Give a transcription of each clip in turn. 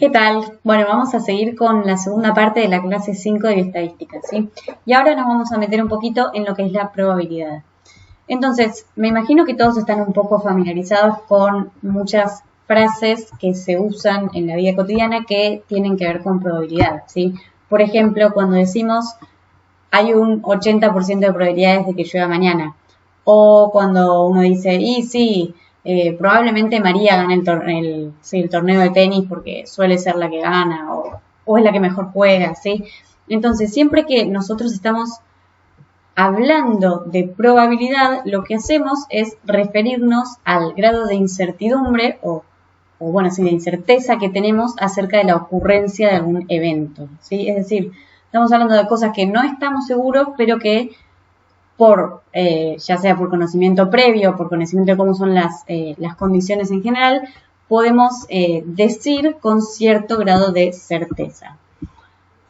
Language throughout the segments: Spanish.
¿Qué tal? Bueno, vamos a seguir con la segunda parte de la clase 5 de bioestadística, ¿sí? Y ahora nos vamos a meter un poquito en lo que es la probabilidad. Entonces, me imagino que todos están un poco familiarizados con muchas frases que se usan en la vida cotidiana que tienen que ver con probabilidad, ¿sí? Por ejemplo, cuando decimos hay un 80% de probabilidades de que llueva mañana. O cuando uno dice, y sí, probablemente María gane el torneo de tenis porque suele ser la que gana o es la que mejor juega, ¿sí? Entonces, siempre que nosotros estamos hablando de probabilidad, lo que hacemos es referirnos al grado de incertidumbre de incerteza que tenemos acerca de la ocurrencia de algún evento, ¿sí? Es decir, estamos hablando de cosas que no estamos seguros, pero que ya sea por conocimiento previo, por conocimiento de cómo son las condiciones en general, podemos decir con cierto grado de certeza.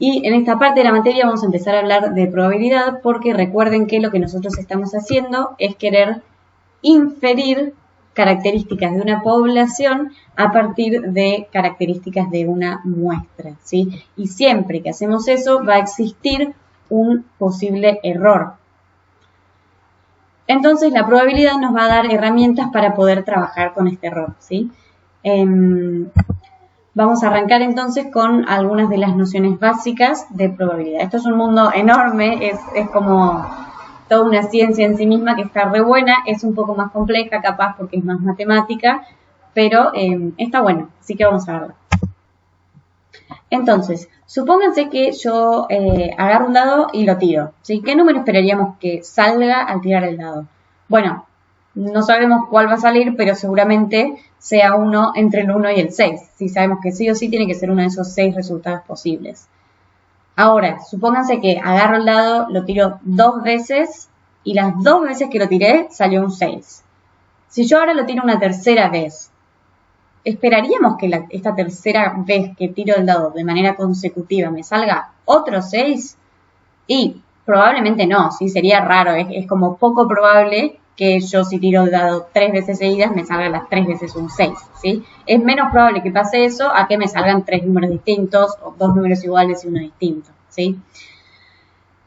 Y en esta parte de la materia vamos a empezar a hablar de probabilidad porque recuerden que lo que nosotros estamos haciendo es querer inferir características de una población a partir de características de una muestra, ¿sí? Y siempre que hacemos eso va a existir un posible error. Entonces la probabilidad nos va a dar herramientas para poder trabajar con este error, ¿sí? Vamos a arrancar entonces con algunas de las nociones básicas de probabilidad. Esto es un mundo enorme, es como toda una ciencia en sí misma que está re buena, es un poco más compleja capaz porque es más matemática, pero está bueno, así que vamos a verla. Entonces, supónganse que yo agarro un dado y lo tiro, ¿sí? ¿Qué número esperaríamos que salga al tirar el dado? Bueno, no sabemos cuál va a salir, pero seguramente sea uno entre el 1 y el 6. ¿Sí? Sabemos que sí o sí tiene que ser uno de esos 6 resultados posibles. Ahora, supónganse que agarro el dado, lo tiro 2 veces y las 2 veces que lo tiré salió un 6. Si yo ahora lo tiro una tercera vez, ¿esperaríamos que esta tercera vez que tiro el dado de manera consecutiva me salga otro 6? Y probablemente no, ¿sí? Sería raro, es como poco probable que yo si tiro el dado 3 veces seguidas me salga las 3 veces un 6, ¿sí? Es menos probable que pase eso a que me salgan 3 números distintos o 2 números iguales y uno distinto, ¿sí?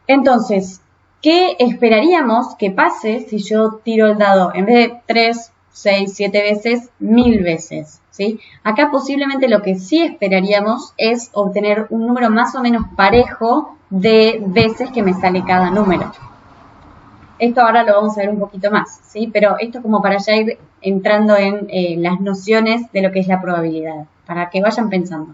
Entonces, ¿qué esperaríamos que pase si yo tiro el dado en vez de 3, 6, 7 veces, 1000 veces, ¿sí? Acá posiblemente lo que sí esperaríamos es obtener un número más o menos parejo de veces que me sale cada número. Esto ahora lo vamos a ver un poquito más, ¿sí? Pero esto como para ya ir entrando en las nociones de lo que es la probabilidad, para que vayan pensando.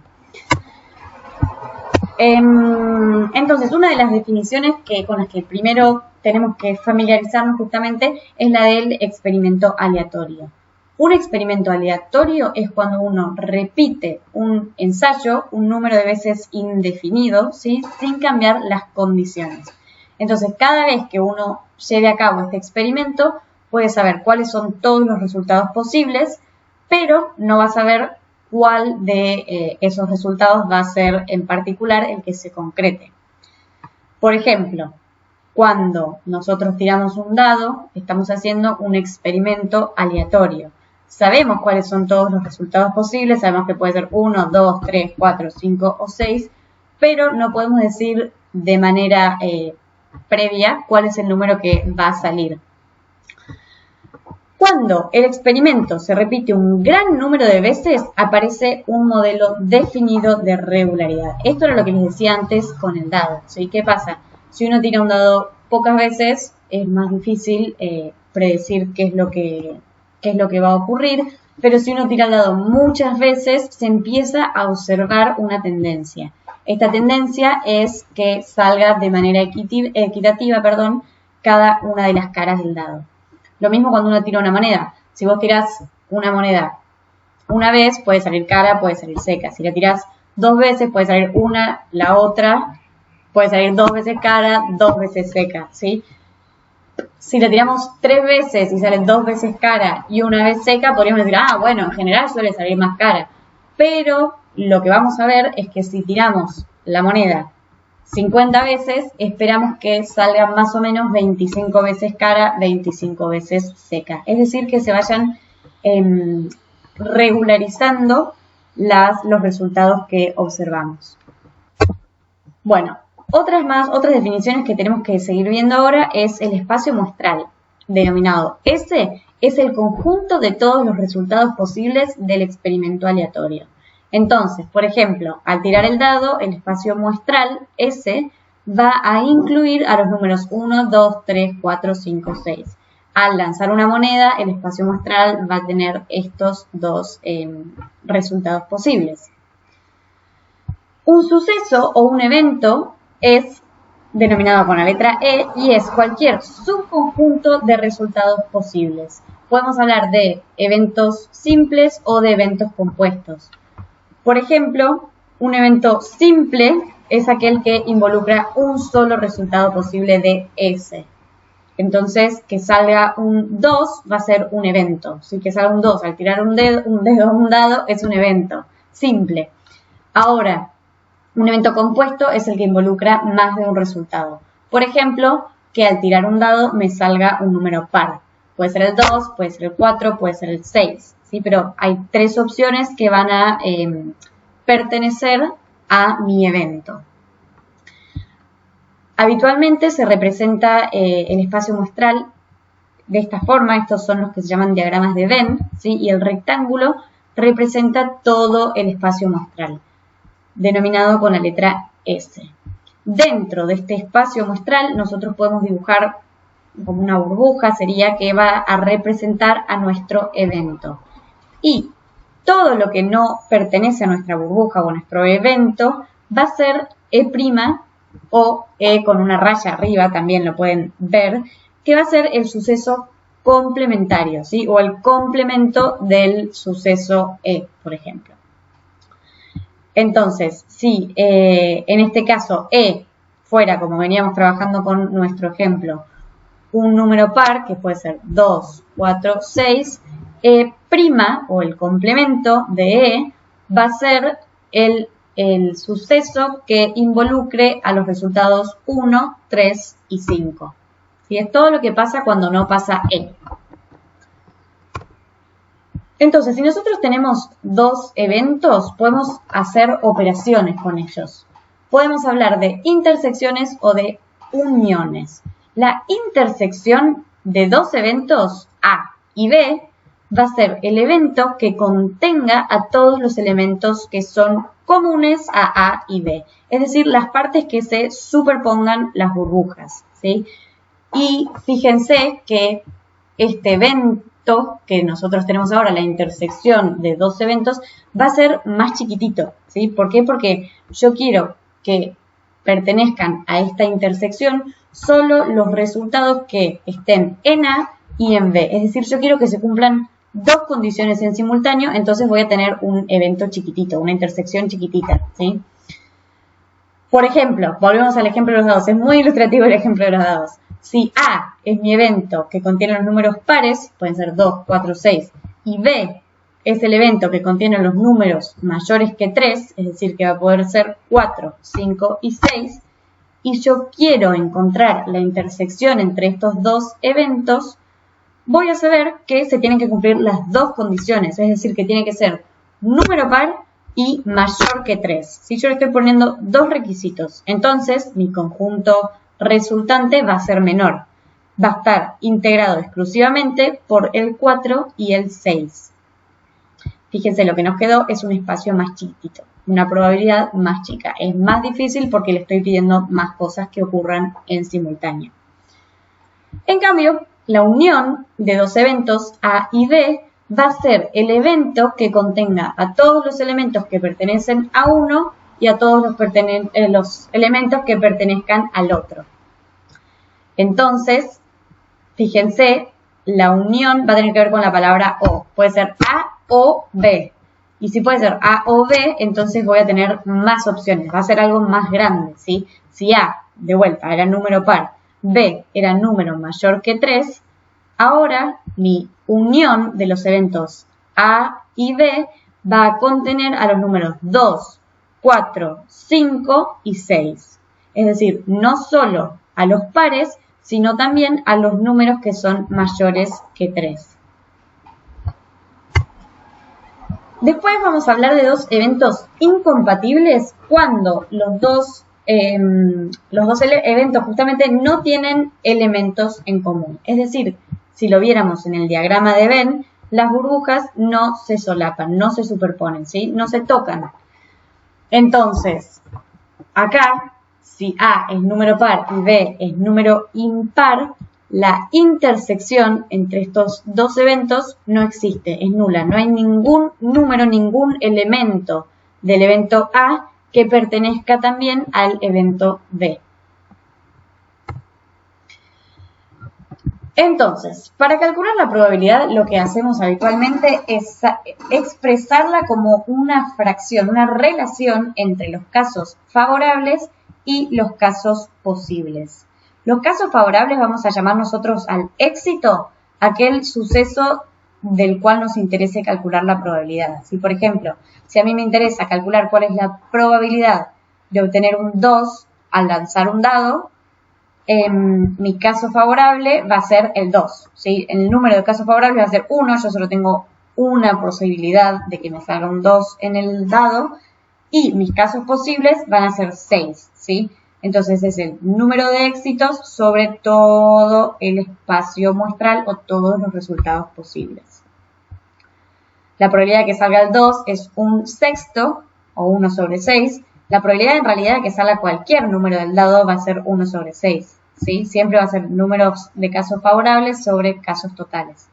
Entonces, una de las definiciones con las que primero tenemos que familiarizarnos justamente es la del experimento aleatorio. Un experimento aleatorio es cuando uno repite un ensayo un número de veces indefinido, ¿sí? Sin cambiar las condiciones. Entonces, cada vez que uno lleve a cabo este experimento, puede saber cuáles son todos los resultados posibles, pero no va a saber cuál de esos resultados va a ser en particular el que se concrete. Por ejemplo, cuando nosotros tiramos un dado, estamos haciendo un experimento aleatorio. Sabemos cuáles son todos los resultados posibles, sabemos que puede ser 1, 2, 3, 4, 5 o 6, pero no podemos decir de manera previa cuál es el número que va a salir. Cuando el experimento se repite un gran número de veces, aparece un modelo definido de regularidad. Esto era lo que les decía antes con el dado, ¿sí? ¿Qué pasa? Si uno tira un dado pocas veces, es más difícil predecir qué es lo que va a ocurrir, pero si uno tira el dado muchas veces, se empieza a observar una tendencia. Esta tendencia es que salga de manera equitativa, cada una de las caras del dado. Lo mismo cuando uno tira una moneda. Si vos tirás una moneda una vez, puede salir cara, puede salir seca. Si la tirás 2 veces, puede salir una, la otra, puede salir 2 veces cara, 2 veces seca, ¿sí? Si la tiramos 3 veces y sale 2 veces cara y una vez seca, podríamos decir, bueno, en general suele salir más cara. Pero lo que vamos a ver es que si tiramos la moneda 50 veces, esperamos que salga más o menos 25 veces cara, 25 veces seca. Es decir, que se vayan regularizando los resultados que observamos. Bueno, otras definiciones que tenemos que seguir viendo ahora es el espacio muestral, denominado S es el conjunto de todos los resultados posibles del experimento aleatorio. Entonces, por ejemplo, al tirar el dado, el espacio muestral S va a incluir a los números 1, 2, 3, 4, 5, 6. Al lanzar una moneda, el espacio muestral va a tener estos dos resultados posibles. Un suceso o un evento es denominado con la letra E y es cualquier subconjunto de resultados posibles. Podemos hablar de eventos simples o de eventos compuestos. Por ejemplo, un evento simple es aquel que involucra un solo resultado posible de S. Entonces, que salga un 2 va a ser un evento. Si que salga un 2 al tirar un dado es un evento simple. Ahora, un evento compuesto es el que involucra más de un resultado. Por ejemplo, que al tirar un dado me salga un número par. Puede ser el 2, puede ser el 4, puede ser el 6. ¿Sí? Pero hay tres opciones que van a pertenecer a mi evento. Habitualmente se representa el espacio muestral de esta forma. Estos son los que se llaman diagramas de Venn, ¿sí? Y el rectángulo representa todo el espacio muestral, denominado con la letra S. Dentro de este espacio muestral nosotros podemos dibujar como una burbuja, sería que va a representar a nuestro evento. Y todo lo que no pertenece a nuestra burbuja o a nuestro evento va a ser E' o E con una raya arriba, también lo pueden ver, que va a ser el suceso complementario, ¿sí? O el complemento del suceso E, por ejemplo. Entonces, si en este caso E fuera, como veníamos trabajando con nuestro ejemplo, un número par, que puede ser 2, 4, 6, E' o el complemento de E va a ser el suceso que involucre a los resultados 1, 3 y 5. ¿Sí? Es todo lo que pasa cuando no pasa E. Entonces, si nosotros tenemos dos eventos, podemos hacer operaciones con ellos. Podemos hablar de intersecciones o de uniones. La intersección de dos eventos, A y B, va a ser el evento que contenga a todos los elementos que son comunes a y B. Es decir, las partes que se superpongan las burbujas, ¿sí? Y fíjense que este evento que nosotros tenemos ahora, la intersección de dos eventos, va a ser más chiquitito, ¿sí? ¿Por qué? Porque yo quiero que pertenezcan a esta intersección solo los resultados que estén en A y en B. Es decir, yo quiero que se cumplan dos condiciones en simultáneo, entonces voy a tener un evento chiquitito, una intersección chiquitita, ¿sí? Por ejemplo, volvemos al ejemplo de los dados. Es muy ilustrativo el ejemplo de los dados. Si A es mi evento que contiene los números pares, pueden ser 2, 4, 6, y B es el evento que contiene los números mayores que 3, es decir, que va a poder ser 4, 5 y 6, y yo quiero encontrar la intersección entre estos dos eventos, voy a saber que se tienen que cumplir las dos condiciones, es decir, que tiene que ser número par y mayor que 3. Si yo le estoy poniendo dos requisitos, entonces mi conjunto resultante va a ser menor. Va a estar integrado exclusivamente por el 4 y el 6. Fíjense, lo que nos quedó es un espacio más chiquitito, una probabilidad más chica. Es más difícil porque le estoy pidiendo más cosas que ocurran en simultáneo. En cambio, la unión de dos eventos A y B va a ser el evento que contenga a todos los elementos que pertenecen a uno y a todos los elementos que pertenezcan al otro. Entonces, fíjense, la unión va a tener que ver con la palabra O. Puede ser A o B. Y si puede ser A o B, entonces voy a tener más opciones. Va a ser algo más grande, ¿sí? Si A, de vuelta, era número par, B era número mayor que 3, ahora mi unión de los eventos A y B va a contener a los números 2, 4, 5 y 6. Es decir, no solo a los pares, sino también a los números que son mayores que 3. Después vamos a hablar de dos eventos incompatibles cuando los dos eventos justamente no tienen elementos en común. Es decir, si lo viéramos en el diagrama de Venn, las burbujas no se solapan, no se superponen, ¿sí? No se tocan. Entonces, acá, si A es número par y B es número impar, la intersección entre estos dos eventos no existe, es nula. No hay ningún número, ningún elemento del evento A que pertenezca también al evento B. Entonces, para calcular la probabilidad, lo que hacemos habitualmente es expresarla como una fracción, una relación entre los casos favorables y los casos posibles. Los casos favorables vamos a llamar nosotros al éxito, aquel suceso del cual nos interese calcular la probabilidad. Si, por ejemplo, si a mí me interesa calcular cuál es la probabilidad de obtener un 2 al lanzar un dado, mi caso favorable va a ser el 2, ¿sí? El número de casos favorables va a ser 1, yo solo tengo una posibilidad de que me salga un 2 en el dado, y mis casos posibles van a ser 6, ¿sí? Entonces es el número de éxitos sobre todo el espacio muestral o todos los resultados posibles. La probabilidad de que salga el 2 es un sexto o 1 sobre 6. La probabilidad en realidad de que salga cualquier número del dado va a ser 1 sobre 6. ¿Sí? Siempre va a ser números de casos favorables sobre casos totales.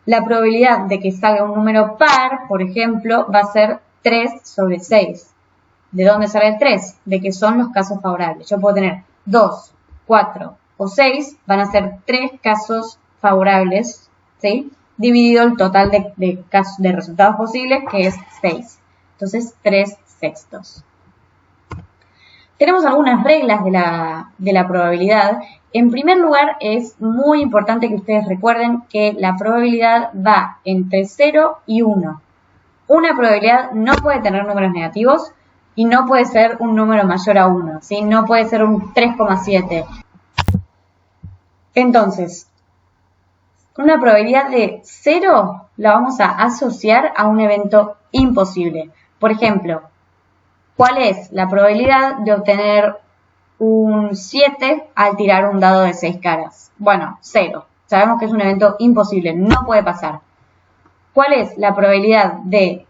La probabilidad de que salga un número par, por ejemplo, va a ser 3 sobre 6. ¿De dónde sale el 3? De que son los casos favorables. Yo puedo tener 2, 4 o 6, van a ser 3 casos favorables, ¿sí? Dividido el total de resultados posibles, que es 6. Entonces, 3 sextos. Tenemos algunas reglas de la probabilidad. En primer lugar, es muy importante que ustedes recuerden que la probabilidad va entre 0 y 1. Una probabilidad no puede tener números negativos y no puede ser un número mayor a 1, ¿sí? No puede ser un 3,7. Entonces, una probabilidad de 0 la vamos a asociar a un evento imposible. Por ejemplo, ¿cuál es la probabilidad de obtener un 7 al tirar un dado de 6 caras? Bueno, 0. Sabemos que es un evento imposible, no puede pasar. ¿Cuál es la probabilidad de,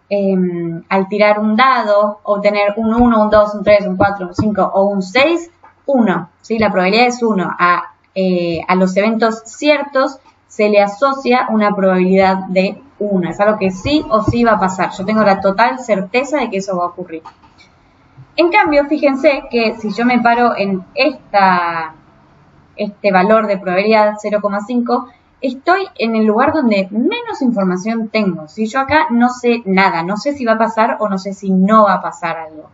al tirar un dado, obtener un 1, un 2, un 3, un 4, un 5 o un 6? 1. ¿Sí? La probabilidad es 1. A los eventos ciertos se le asocia una probabilidad de 1. Es algo que sí o sí va a pasar. Yo tengo la total certeza de que eso va a ocurrir. En cambio, fíjense que si yo me paro en este valor de probabilidad 0,5, estoy en el lugar donde menos información tengo. Si yo acá no sé nada, no sé si va a pasar o no sé si no va a pasar algo.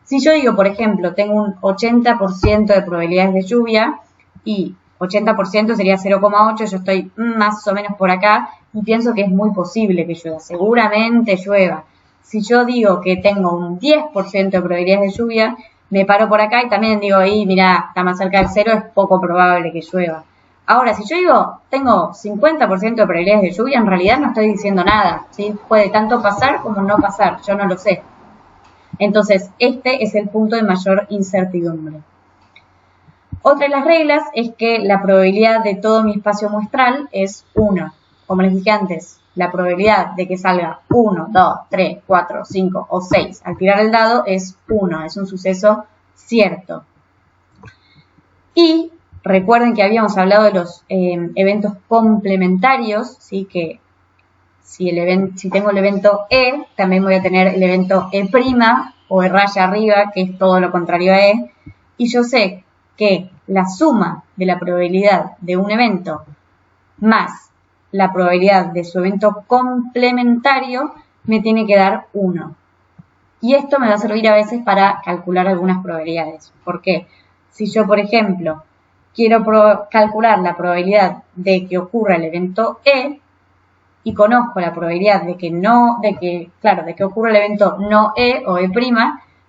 Si yo digo, por ejemplo, tengo un 80% de probabilidades de lluvia y 80% sería 0,8, yo estoy más o menos por acá y pienso que es muy posible que llueva, seguramente llueva. Si yo digo que tengo un 10% de probabilidades de lluvia, me paro por acá y también digo, mira, está más cerca del 0, es poco probable que llueva. Ahora, si yo digo, tengo 50% de probabilidades de lluvia, en realidad no estoy diciendo nada, ¿sí? Puede tanto pasar como no pasar, yo no lo sé. Entonces, este es el punto de mayor incertidumbre. Otra de las reglas es que la probabilidad de todo mi espacio muestral es 1. Como les dije antes, la probabilidad de que salga 1, 2, 3, 4, 5 o 6 al tirar el dado es 1, es un suceso cierto. Y recuerden que habíamos hablado de los eventos complementarios, ¿sí? Que si tengo el evento E, también voy a tener el evento E' o E raya arriba, que es todo lo contrario a E. Y yo sé que la suma de la probabilidad de un evento más la probabilidad de su evento complementario me tiene que dar 1. Y esto me va a servir a veces para calcular algunas probabilidades. ¿Por qué? Si yo, por ejemplo, quiero calcular la probabilidad de que ocurra el evento E y conozco la probabilidad de que ocurra el evento no E o E',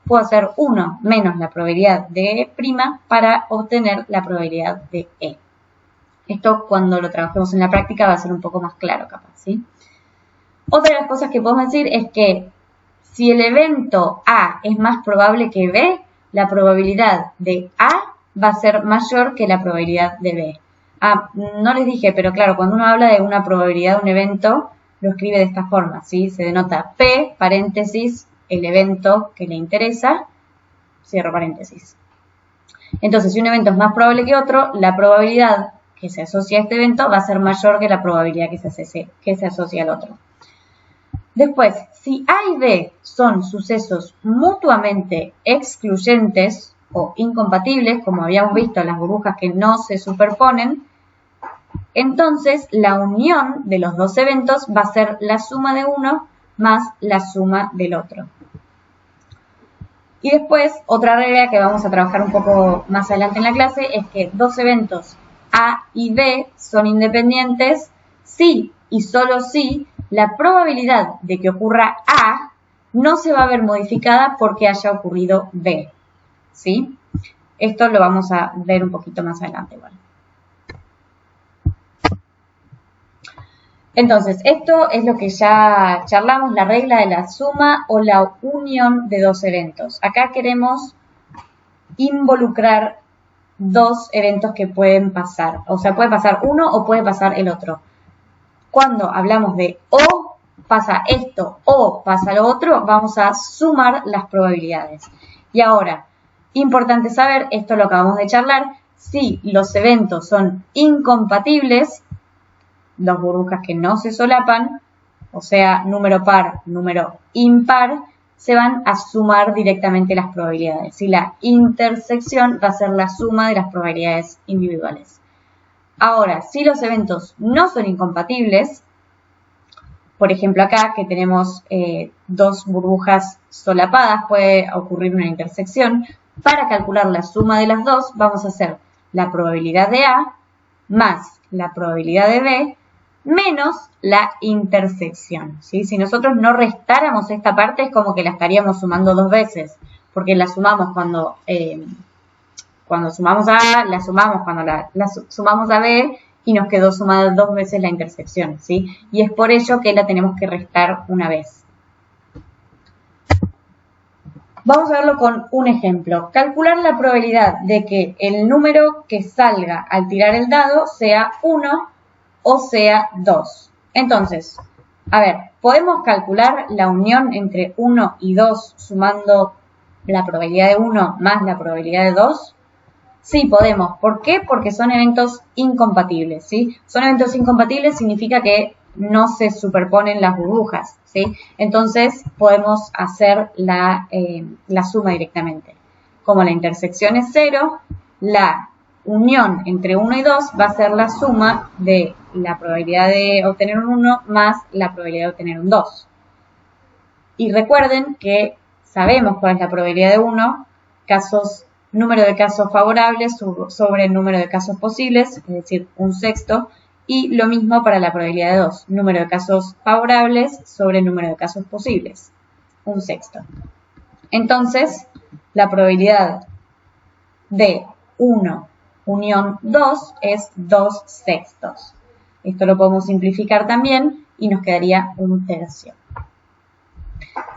puedo hacer 1 menos la probabilidad de E' para obtener la probabilidad de E. Esto cuando lo trabajemos en la práctica va a ser un poco más claro capaz, ¿sí? Otra de las cosas que podemos decir es que si el evento A es más probable que B, la probabilidad de A va a ser mayor que la probabilidad de B. Ah, no les dije, pero claro, cuando uno habla de una probabilidad de un evento, lo escribe de esta forma, ¿sí? Se denota P, paréntesis, el evento que le interesa, cierro paréntesis. Entonces, si un evento es más probable que otro, la probabilidad que se asocia a este evento va a ser mayor que la probabilidad que se asocia al otro. Después, si A y B son sucesos mutuamente excluyentes o incompatibles, como habíamos visto en las burbujas que no se superponen, entonces la unión de los dos eventos va a ser la suma de uno más la suma del otro. Y después, otra regla que vamos a trabajar un poco más adelante en la clase es que dos eventos A y B son independientes si y solo si la probabilidad de que ocurra A no se va a ver modificada porque haya ocurrido B, ¿sí? Esto lo vamos a ver un poquito más adelante igual. Entonces, esto es lo que ya charlamos, la regla de la suma o la unión de dos eventos. Acá queremos involucrar dos eventos que pueden pasar. O sea, puede pasar uno o puede pasar el otro. Cuando hablamos de o pasa esto o pasa lo otro, vamos a sumar las probabilidades. Y ahora, importante saber, esto lo acabamos de charlar, si los eventos son incompatibles, dos burbujas que no se solapan, o sea, número par, número impar, se van a sumar directamente las probabilidades. Y la intersección va a ser la suma de las probabilidades individuales. Ahora, si los eventos no son incompatibles, por ejemplo acá que tenemos dos burbujas solapadas, puede ocurrir una intersección. Para calcular la suma de las dos, vamos a hacer la probabilidad de A más la probabilidad de B menos la intersección, ¿sí? Si nosotros no restáramos esta parte, es como que la estaríamos sumando dos veces, porque la sumamos cuando sumamos a A, la sumamos cuando la sumamos a B, y nos quedó sumada dos veces la intersección, ¿sí? Y es por ello que la tenemos que restar una vez. Vamos a verlo con un ejemplo. Calcular la probabilidad de que el número que salga al tirar el dado sea 1 o sea 2. Entonces, a ver, ¿podemos calcular la unión entre 1 y 2 sumando la probabilidad de 1 más la probabilidad de 2? Sí, podemos. ¿Por qué? Porque son eventos incompatibles, ¿sí? Son eventos incompatibles significa que no se superponen las burbujas, ¿sí? Entonces, podemos hacer la suma directamente. Como la intersección es 0, la unión entre 1 y 2 va a ser la suma de la probabilidad de obtener un 1 más la probabilidad de obtener un 2. Y recuerden que sabemos cuál es la probabilidad de 1, número de casos favorables sobre el número de casos posibles, es decir, un sexto, y lo mismo para la probabilidad de 2, número de casos favorables sobre el número de casos posibles, un sexto. Entonces, la probabilidad de 1 unión 2 es 2 sextos. Esto lo podemos simplificar también y nos quedaría un tercio.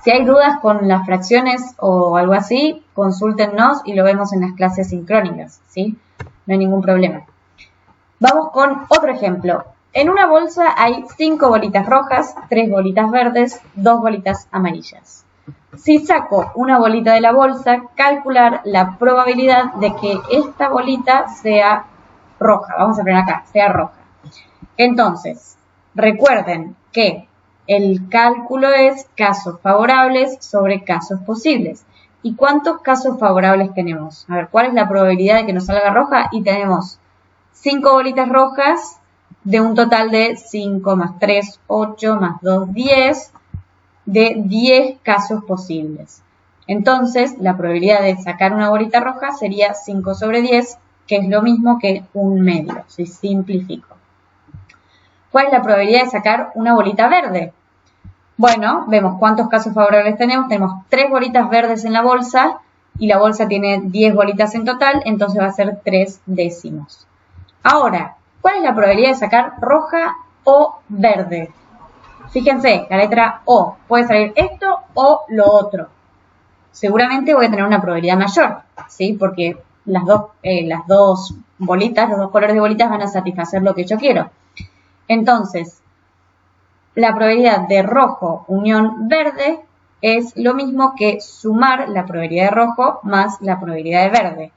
Si hay dudas con las fracciones o algo así, consúltennos y lo vemos en las clases sincrónicas, ¿sí? No hay ningún problema. Vamos con otro ejemplo. En una bolsa hay 5 bolitas rojas, 3 bolitas verdes, 2 bolitas amarillas. Si saco una bolita de la bolsa, calcular la probabilidad de que esta bolita sea roja. Vamos a poner acá, sea roja. Entonces, recuerden que el cálculo es casos favorables sobre casos posibles. ¿Y cuántos casos favorables tenemos? A ver, ¿cuál es la probabilidad de que nos salga roja? Y tenemos 5 bolitas rojas de un total de 5 más 3, 8, más 2, 10, de 10 casos posibles. Entonces, la probabilidad de sacar una bolita roja sería 5 sobre 10, que es lo mismo que un medio, si simplifico. ¿Cuál es la probabilidad de sacar una bolita verde? Bueno, vemos cuántos casos favorables tenemos. Tenemos 3 bolitas verdes en la bolsa y la bolsa tiene 10 bolitas en total, entonces va a ser 3 décimos. Ahora, ¿cuál es la probabilidad de sacar roja o verde? Fíjense, la letra O. Puede salir esto o lo otro. Seguramente voy a tener una probabilidad mayor, ¿sí? Porque las dos bolitas, los dos colores de bolitas van a satisfacer lo que yo quiero. Entonces, la probabilidad de rojo unión verde es lo mismo que sumar la probabilidad de rojo más la probabilidad de verde,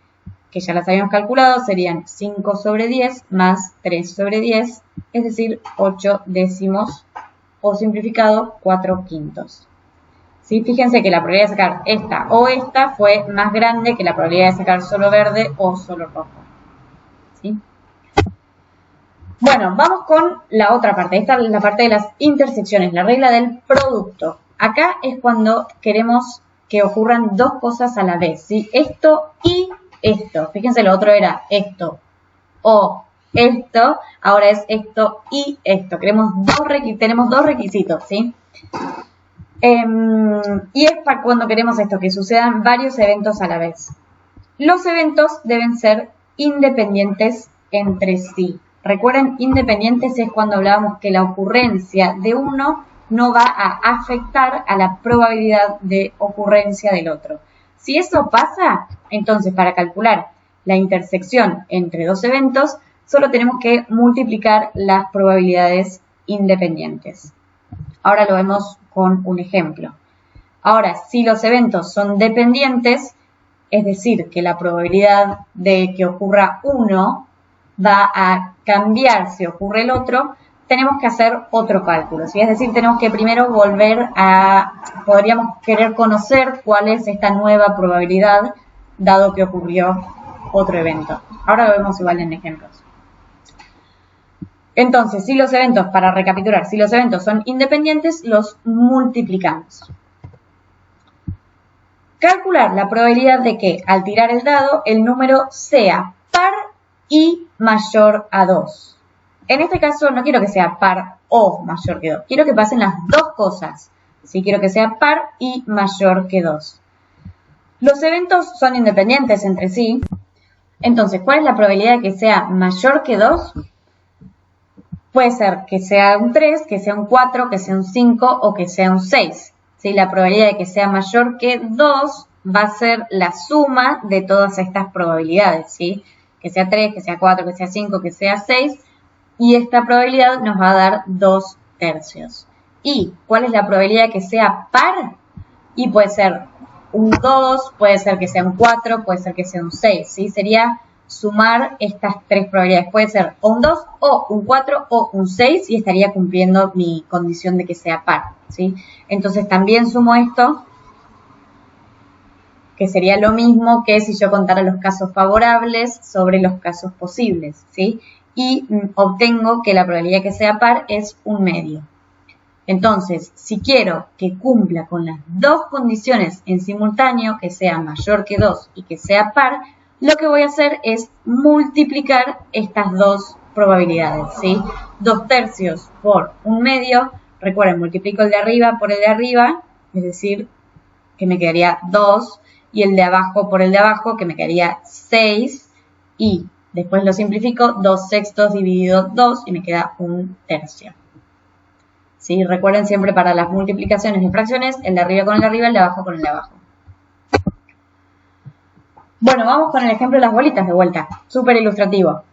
que ya las habíamos calculado, serían 5 sobre 10 más 3 sobre 10, es decir, 8 décimos, o simplificado, 4 quintos. ¿Sí? Fíjense que la probabilidad de sacar esta o esta fue más grande que la probabilidad de sacar solo verde o solo rojo. ¿Sí? Bueno, vamos con la otra parte. Esta es la parte de las intersecciones, la regla del producto. Acá es cuando queremos que ocurran dos cosas a la vez, ¿sí? Esto y esto. Fíjense, lo otro era esto o esto, ahora es esto y esto. Tenemos dos requisitos, ¿sí? Y es para cuando queremos esto, que sucedan varios eventos a la vez. Los eventos deben ser independientes entre sí. Recuerden, independientes es cuando hablábamos que la ocurrencia de uno no va a afectar a la probabilidad de ocurrencia del otro. Si eso pasa, entonces para calcular la intersección entre dos eventos, solo tenemos que multiplicar las probabilidades independientes. Ahora lo vemos con un ejemplo. Ahora, si los eventos son dependientes, es decir, que la probabilidad de que ocurra uno va a cambiar si ocurre el otro, tenemos que hacer otro cálculo, ¿sí? Es decir, tenemos que primero podríamos querer conocer cuál es esta nueva probabilidad, dado que ocurrió otro evento. Ahora lo vemos igual en ejemplos. Entonces, para recapitular, si los eventos son independientes, los multiplicamos. Calcular la probabilidad de que, al tirar el dado, el número sea par y mayor a 2. En este caso, no quiero que sea par o mayor que 2. Quiero que pasen las dos cosas. Sí, quiero que sea par y mayor que 2. Los eventos son independientes entre sí. Entonces, ¿cuál es la probabilidad de que sea mayor que 2? Puede ser que sea un 3, que sea un 4, que sea un 5 o que sea un 6. ¿Sí? La probabilidad de que sea mayor que 2 va a ser la suma de todas estas probabilidades, ¿sí? Que sea 3, que sea 4, que sea 5, que sea 6. Y esta probabilidad nos va a dar 2 tercios. ¿Y cuál es la probabilidad de que sea par? Y puede ser un 2, puede ser que sea un 4, puede ser que sea un 6, ¿sí? Sería sumar estas tres probabilidades. Puede ser o un 2, o un 4, o un 6 y estaría cumpliendo mi condición de que sea par, ¿sí? Entonces también sumo esto, que sería lo mismo que si yo contara los casos favorables sobre los casos posibles, ¿sí? Y obtengo que la probabilidad de que sea par es un medio. Entonces, si quiero que cumpla con las dos condiciones en simultáneo, que sea mayor que 2 y que sea par, lo que voy a hacer es multiplicar estas dos probabilidades, ¿sí? 2 tercios por un medio. Recuerden, multiplico el de arriba por el de arriba, es decir, que me quedaría 2, y el de abajo por el de abajo, que me quedaría 6, y después lo simplifico, 2 sextos dividido 2, y me queda un tercio. ¿Sí? Recuerden siempre para las multiplicaciones de fracciones, el de arriba con el de arriba, el de abajo con el de abajo. Bueno, vamos con el ejemplo de las bolitas de vuelta. Súper ilustrativo.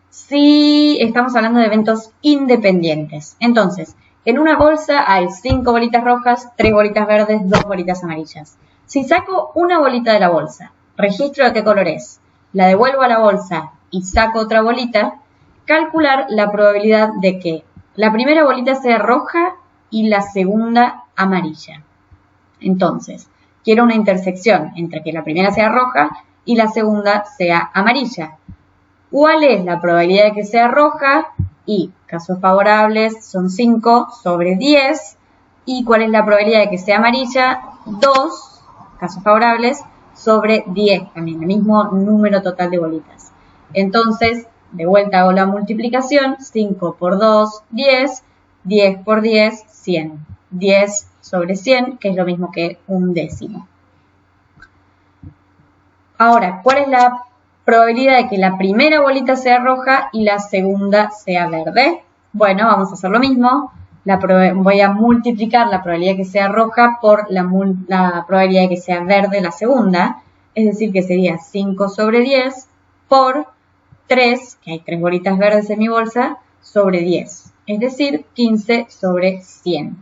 Si estamos hablando de eventos independientes. Entonces, en una bolsa hay 5 bolitas rojas, 3 bolitas verdes, 2 bolitas amarillas. Si saco una bolita de la bolsa, registro de qué color es, la devuelvo a la bolsa y saco otra bolita, calcular la probabilidad de que la primera bolita sea roja y la segunda amarilla. Entonces, quiero una intersección entre que la primera sea roja y la segunda sea amarilla. ¿Cuál es la probabilidad de que sea roja? Y casos favorables son 5 sobre 10. ¿Y cuál es la probabilidad de que sea amarilla? 2, casos favorables, sobre 10. También el mismo número total de bolitas. Entonces, de vuelta hago la multiplicación. 5 por 2, 10. 10 por 10, 100. 10 sobre 100, que es lo mismo que un décimo. Ahora, ¿cuál es la probabilidad de que la primera bolita sea roja y la segunda sea verde? Bueno, vamos a hacer lo mismo. voy a multiplicar la probabilidad de que sea roja por la probabilidad de que sea verde la segunda, es decir, que sería 5 sobre 10 por 3, que hay 3 bolitas verdes en mi bolsa, sobre 10, es decir, 15 sobre 100.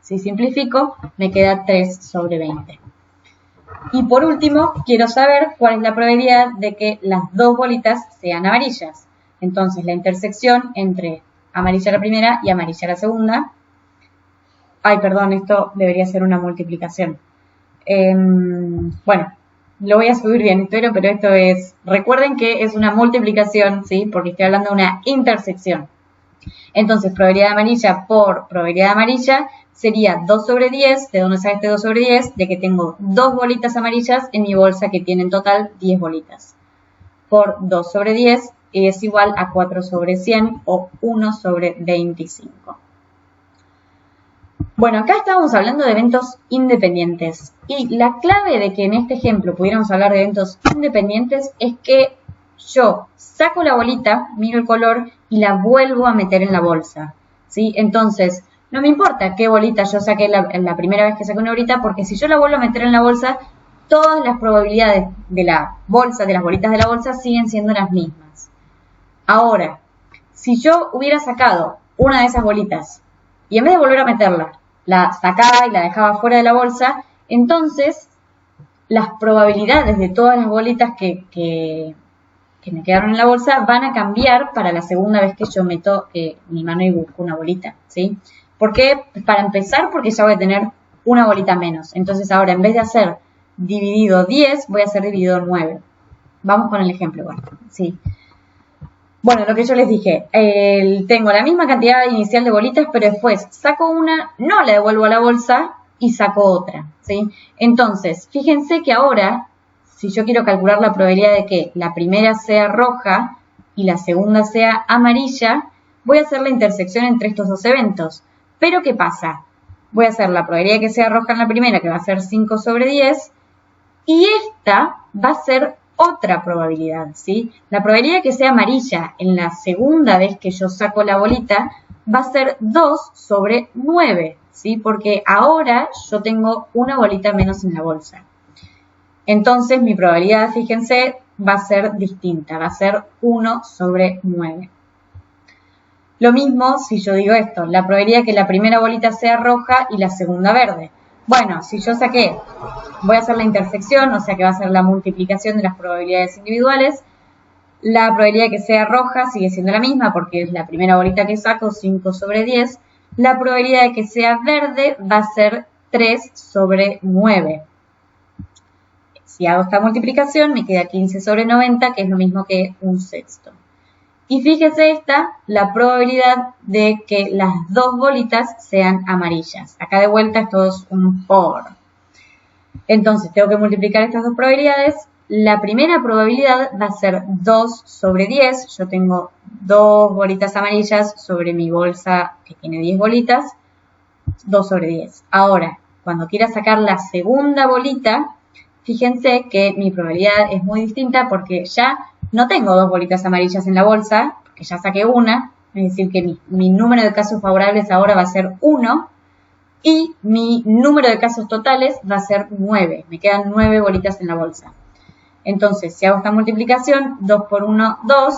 Si simplifico, me queda 3 sobre 20. Y por último, quiero saber cuál es la probabilidad de que las dos bolitas sean amarillas. Entonces, la intersección entre amarilla la primera y amarilla la segunda. Ay, perdón, esto debería ser una multiplicación. Bueno, lo voy a subir bien, espero, pero esto es... Recuerden que es una multiplicación, ¿sí? Porque estoy hablando de una intersección. Entonces, probabilidad de amarilla por probabilidad de amarilla sería 2 sobre 10. ¿De dónde sale este 2 sobre 10? De que tengo dos bolitas amarillas en mi bolsa que tienen en total 10 bolitas. Por 2 sobre 10 es igual a 4 sobre 100 o 1 sobre 25. Bueno, acá estábamos hablando de eventos independientes. Y la clave de que en este ejemplo pudiéramos hablar de eventos independientes es que yo saco la bolita, miro el color y la vuelvo a meter en la bolsa, ¿sí? Entonces, no me importa qué bolita yo saqué la primera vez que saqué una bolita, porque si yo la vuelvo a meter en la bolsa, todas las probabilidades de la bolsa, de las bolitas de la bolsa, siguen siendo las mismas. Ahora, si yo hubiera sacado una de esas bolitas y en vez de volver a meterla, la sacaba y la dejaba fuera de la bolsa, entonces las probabilidades de todas las bolitas que me quedaron en la bolsa van a cambiar para la segunda vez que yo meto mi mano y busco una bolita, ¿sí? ¿Por qué? Para empezar, porque ya voy a tener una bolita menos. Entonces ahora, en vez de hacer dividido 10, voy a hacer dividido 9. Vamos con el ejemplo, bueno, ¿sí? Bueno, lo que yo les dije, tengo la misma cantidad inicial de bolitas, pero después saco una, no la devuelvo a la bolsa y saco otra, ¿sí? Entonces, fíjense que ahora, si yo quiero calcular la probabilidad de que la primera sea roja y la segunda sea amarilla, voy a hacer la intersección entre estos dos eventos. Pero, ¿qué pasa? Voy a hacer la probabilidad de que sea roja en la primera, que va a ser 5 sobre 10, y esta va a ser otra probabilidad, ¿sí? La probabilidad de que sea amarilla en la segunda vez que yo saco la bolita va a ser 2 sobre 9, ¿sí? Porque ahora yo tengo una bolita menos en la bolsa. Entonces, mi probabilidad, fíjense, va a ser distinta, va a ser 1 sobre 9. Lo mismo si yo digo esto, la probabilidad de que la primera bolita sea roja y la segunda verde. Bueno, si yo saqué, voy a hacer la intersección, o sea que va a ser la multiplicación de las probabilidades individuales. La probabilidad de que sea roja sigue siendo la misma porque es la primera bolita que saco, 5 sobre 10. La probabilidad de que sea verde va a ser 3 sobre 9. Si hago esta multiplicación me queda 15 sobre 90, que es lo mismo que un sexto. Y fíjese esta, la probabilidad de que las dos bolitas sean amarillas. Acá de vuelta esto es un por. Entonces tengo que multiplicar estas dos probabilidades. La primera probabilidad va a ser 2 sobre 10. Yo tengo dos bolitas amarillas sobre mi bolsa que tiene 10 bolitas. 2 sobre 10. Ahora, cuando quiera sacar la segunda bolita, fíjense que mi probabilidad es muy distinta porque ya no tengo dos bolitas amarillas en la bolsa, porque ya saqué una, es decir que mi número de casos favorables ahora va a ser 1 y mi número de casos totales va a ser 9. Me quedan 9 bolitas en la bolsa. Entonces, si hago esta multiplicación, 2 por 1, 2,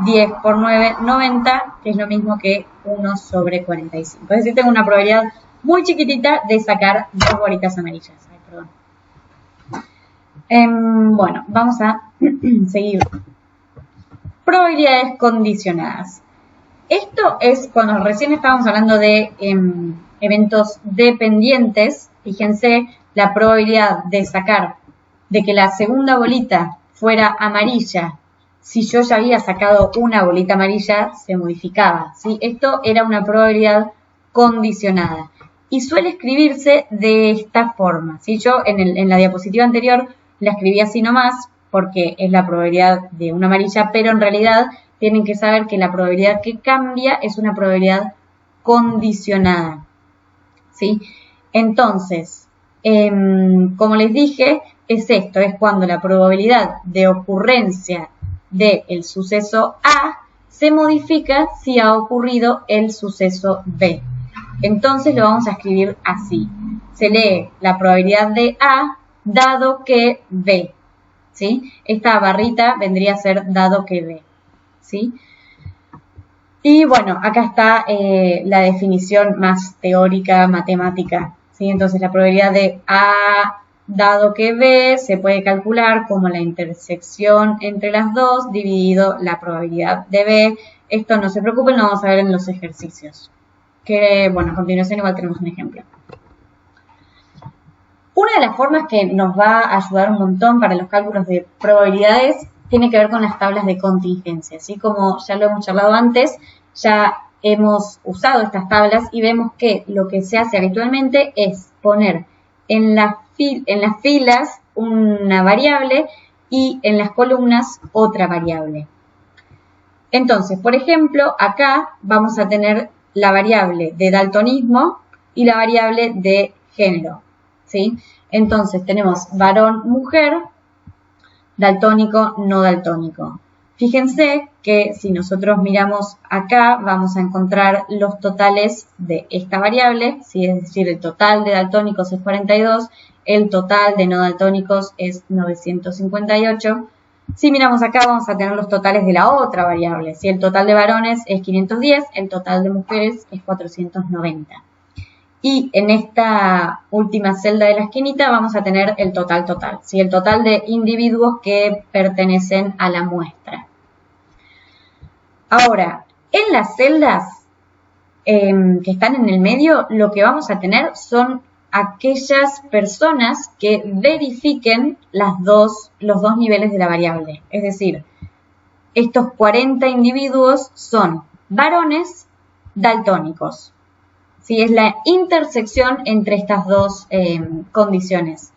10 por 9, 90, que es lo mismo que 1 sobre 45. Es decir, tengo una probabilidad muy chiquitita de sacar dos bolitas amarillas. Ay, perdón. Bueno, vamos a seguir. Probabilidades condicionadas. Esto es cuando recién estábamos hablando de eventos dependientes. Fíjense la probabilidad de sacar, de que la segunda bolita fuera amarilla. Si yo ya había sacado una bolita amarilla, se modificaba, ¿sí? Esto era una probabilidad condicionada. Y suele escribirse de esta forma, ¿sí? Yo en la diapositiva anterior la escribí así nomás, porque es la probabilidad de una amarilla, pero en realidad tienen que saber que la probabilidad que cambia es una probabilidad condicionada, ¿sí? Entonces, como les dije, es esto, es cuando la probabilidad de ocurrencia del suceso A se modifica si ha ocurrido el suceso B. Entonces lo vamos a escribir así. Se lee la probabilidad de A dado que B, ¿sí? Esta barrita vendría a ser dado que B, ¿sí? Y bueno, acá está la definición más teórica, matemática, ¿sí? Entonces la probabilidad de A dado que B se puede calcular como la intersección entre las dos dividido la probabilidad de B. Esto no se preocupen, lo vamos a ver en los ejercicios. Que, bueno, a continuación igual tenemos un ejemplo. Una de las formas que nos va a ayudar un montón para los cálculos de probabilidades tiene que ver con las tablas de contingencia. Así como ya lo hemos charlado antes, ya hemos usado estas tablas y vemos que lo que se hace habitualmente es poner en las filas una variable y en las columnas otra variable. Entonces, por ejemplo, acá vamos a tener la variable de daltonismo y la variable de género, ¿sí? Entonces tenemos varón, mujer, daltónico, no daltónico. Fíjense que si nosotros miramos acá, vamos a encontrar los totales de esta variable, ¿sí? Es decir, el total de daltónicos es 42, el total de no daltónicos es 958. Si miramos acá, vamos a tener los totales de la otra variable. Si el total de varones es 510, el total de mujeres es 490. Y en esta última celda de la esquinita vamos a tener el total total, ¿sí? El total de individuos que pertenecen a la muestra. Ahora, en las celdas que están en el medio, lo que vamos a tener son aquellas personas que verifiquen los dos niveles de la variable. Es decir, estos 40 individuos son varones daltónicos. ¿Sí? Es la intersección entre estas dos condiciones.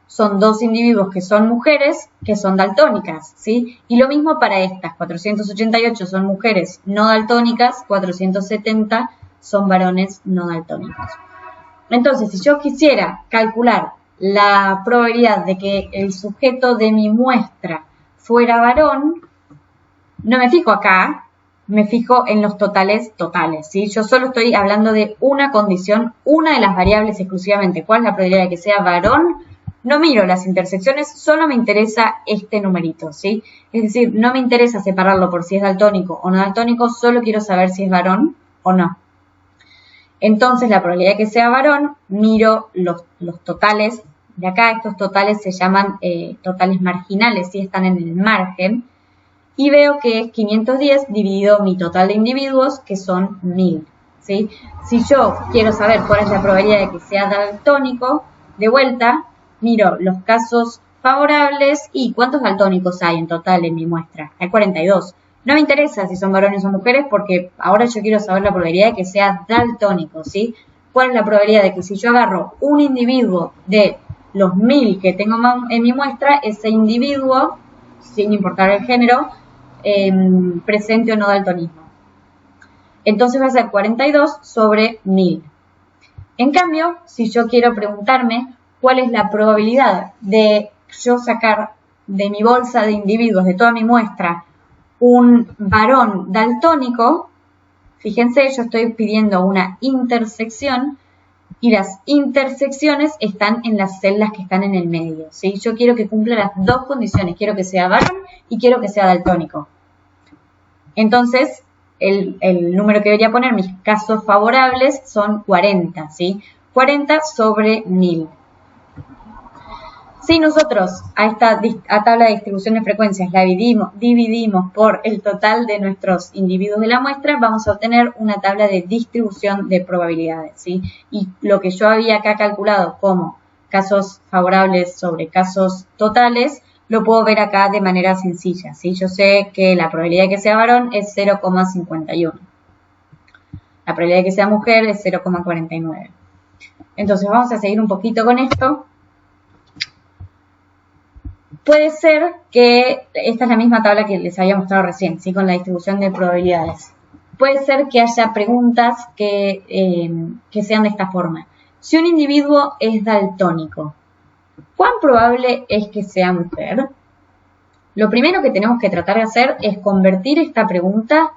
Son dos individuos que son mujeres, que son daltónicas, ¿sí? Y lo mismo para estas, 488 son mujeres no daltónicas, 470 son varones no daltónicos. Entonces, si yo quisiera calcular la probabilidad de que el sujeto de mi muestra fuera varón, no me fijo acá, me fijo en los totales, ¿sí? Yo solo estoy hablando de una condición, una de las variables exclusivamente. ¿Cuál es la probabilidad de que sea varón? No miro las intersecciones, solo me interesa este numerito, ¿sí? Es decir, no me interesa separarlo por si es daltónico o no daltónico, solo quiero saber si es varón o no. Entonces, la probabilidad de que sea varón, miro los totales de acá. Estos totales se llaman totales marginales, ¿sí? Están en el margen. Y veo que es 510 dividido mi total de individuos, que son 1000, ¿sí? Si yo quiero saber cuál es la probabilidad de que sea daltónico, de vuelta, miro los casos favorables y cuántos daltónicos hay en total en mi muestra. Hay 42. No me interesa si son varones o mujeres porque ahora yo quiero saber la probabilidad de que sea daltónico, ¿sí? ¿Cuál es la probabilidad de que si yo agarro un individuo de los 1000 que tengo en mi muestra, ese individuo, sin importar el género, presente o no daltonismo? Entonces va a ser 42 sobre 1000. En cambio, si yo quiero preguntarme cuál es la probabilidad de yo sacar de mi bolsa de individuos, de toda mi muestra, un varón daltónico, fíjense, yo estoy pidiendo una intersección y las intersecciones están en las celdas que están en el medio, ¿sí? Yo quiero que cumpla las dos condiciones, quiero que sea varón y quiero que sea daltónico. Entonces, el número que debería poner, mis casos favorables, son 40, ¿sí? 40 sobre 1000. Si nosotros a esta tabla de distribución de frecuencias la dividimos por el total de nuestros individuos de la muestra, vamos a obtener una tabla de distribución de probabilidades, ¿sí? Y lo que yo había acá calculado como casos favorables sobre casos totales, lo puedo ver acá de manera sencilla, ¿sí? Yo sé que la probabilidad de que sea varón es 0,51. La probabilidad de que sea mujer es 0,49. Entonces vamos a seguir un poquito con esto. Puede ser que, esta es la misma tabla que les había mostrado recién, ¿sí? Con la distribución de probabilidades. Puede ser que haya preguntas que sean de esta forma. Si un individuo es daltónico, ¿cuán probable es que sea mujer? Lo primero que tenemos que tratar de hacer es convertir esta pregunta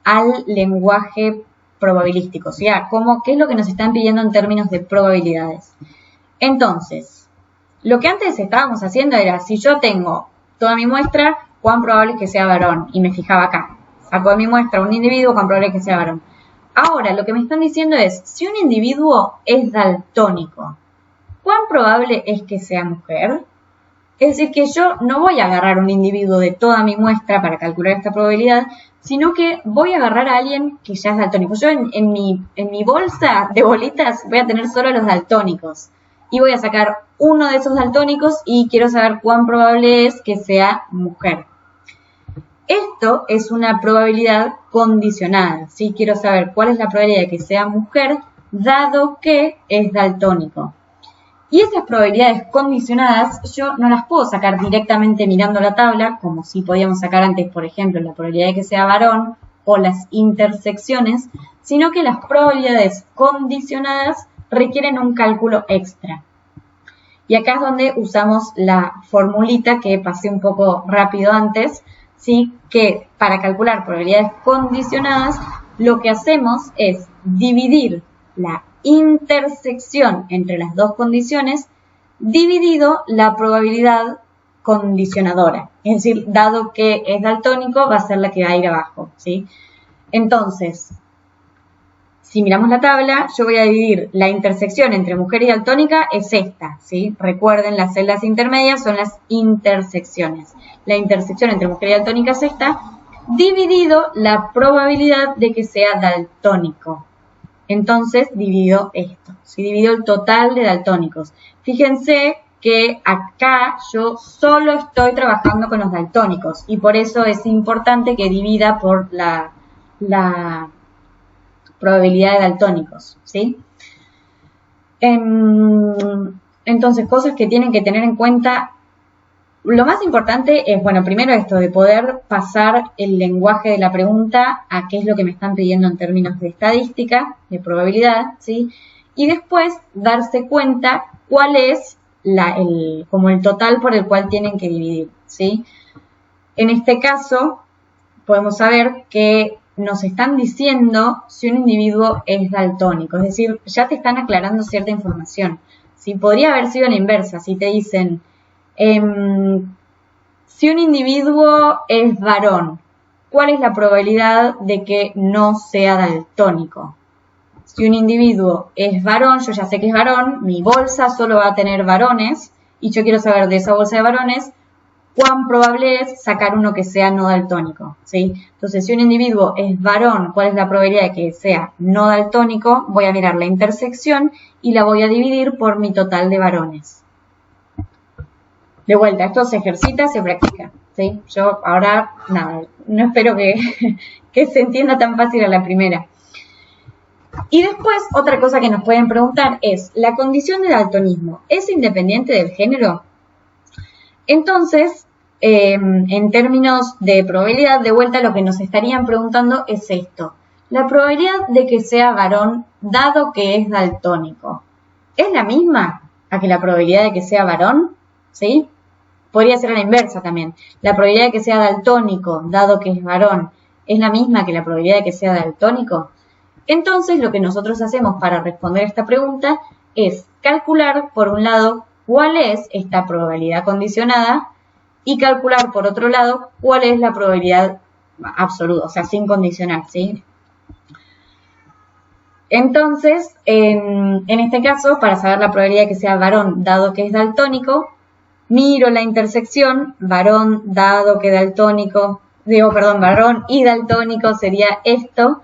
al lenguaje probabilísticos, ¿ya? ¿Qué es lo que nos están pidiendo en términos de probabilidades? Entonces, lo que antes estábamos haciendo era, si yo tengo toda mi muestra, cuán probable es que sea varón, y me fijaba acá. Saco de mi muestra un individuo, cuán probable es que sea varón. Ahora, lo que me están diciendo es, si un individuo es daltónico, ¿cuán probable es que sea mujer? Es decir, que yo no voy a agarrar un individuo de toda mi muestra para calcular esta probabilidad, sino que voy a agarrar a alguien que ya es daltónico. Yo en mi bolsa de bolitas voy a tener solo los daltónicos. Y voy a sacar uno de esos daltónicos y quiero saber cuán probable es que sea mujer. Esto es una probabilidad condicionada, ¿sí? Quiero saber cuál es la probabilidad de que sea mujer, dado que es daltónico. Y esas probabilidades condicionadas yo no las puedo sacar directamente mirando la tabla, como si podíamos sacar antes, por ejemplo, la probabilidad de que sea varón o las intersecciones, sino que las probabilidades condicionadas requieren un cálculo extra. Y acá es donde usamos la formulita que pasé un poco rápido antes, ¿sí? Que para calcular probabilidades condicionadas, lo que hacemos es dividir la intersección entre las dos condiciones dividido la probabilidad condicionadora. Es decir, dado que es daltónico, va a ser la que va a ir abajo, ¿sí? Entonces, si miramos la tabla, yo voy a dividir la intersección entre mujer y daltónica, es esta, ¿sí? Recuerden, las celdas intermedias son las intersecciones. La intersección entre mujer y daltónica es esta, dividido la probabilidad de que sea daltónico. Entonces, divido esto, ¿sí? Divido el total de daltónicos. Fíjense que acá yo solo estoy trabajando con los daltónicos y por eso es importante que divida por la probabilidad de daltónicos, ¿sí? Entonces, cosas que tienen que tener en cuenta. Lo más importante es, bueno, primero esto de poder pasar el lenguaje de la pregunta a qué es lo que me están pidiendo en términos de estadística, de probabilidad, ¿sí? Y después darse cuenta cuál es como el total por el cual tienen que dividir, ¿sí? En este caso, podemos saber que nos están diciendo si un individuo es daltónico, es decir, ya te están aclarando cierta información, ¿sí? Podría haber sido la inversa, si te dicen, si un individuo es varón, ¿cuál es la probabilidad de que no sea daltónico? Si un individuo es varón, yo ya sé que es varón, mi bolsa solo va a tener varones, y yo quiero saber de esa bolsa de varones, cuán probable es sacar uno que sea no daltónico, ¿sí? Entonces, si un individuo es varón, ¿cuál es la probabilidad de que sea no daltónico? Voy a mirar la intersección y la voy a dividir por mi total de varones. De vuelta, esto se ejercita, se practica, ¿sí? Yo ahora, nada, no espero que se entienda tan fácil a la primera. Y después, otra cosa que nos pueden preguntar es, ¿la condición de daltonismo es independiente del género? Entonces, en términos de probabilidad, de vuelta lo que nos estarían preguntando es esto. La probabilidad de que sea varón, dado que es daltónico, ¿es la misma a que la probabilidad de que sea varón? ¿Sí? Podría ser a la inversa también. La probabilidad de que sea daltónico, dado que es varón, ¿es la misma que la probabilidad de que sea daltónico? Entonces, lo que nosotros hacemos para responder esta pregunta es calcular, por un lado, cuál es esta probabilidad condicionada y calcular, por otro lado, cuál es la probabilidad absoluta, o sea, sin condicionar, ¿sí? Entonces, en este caso, para saber la probabilidad de que sea varón, dado que es daltónico, miro la intersección, varón, dado que daltónico, varón y daltónico sería esto,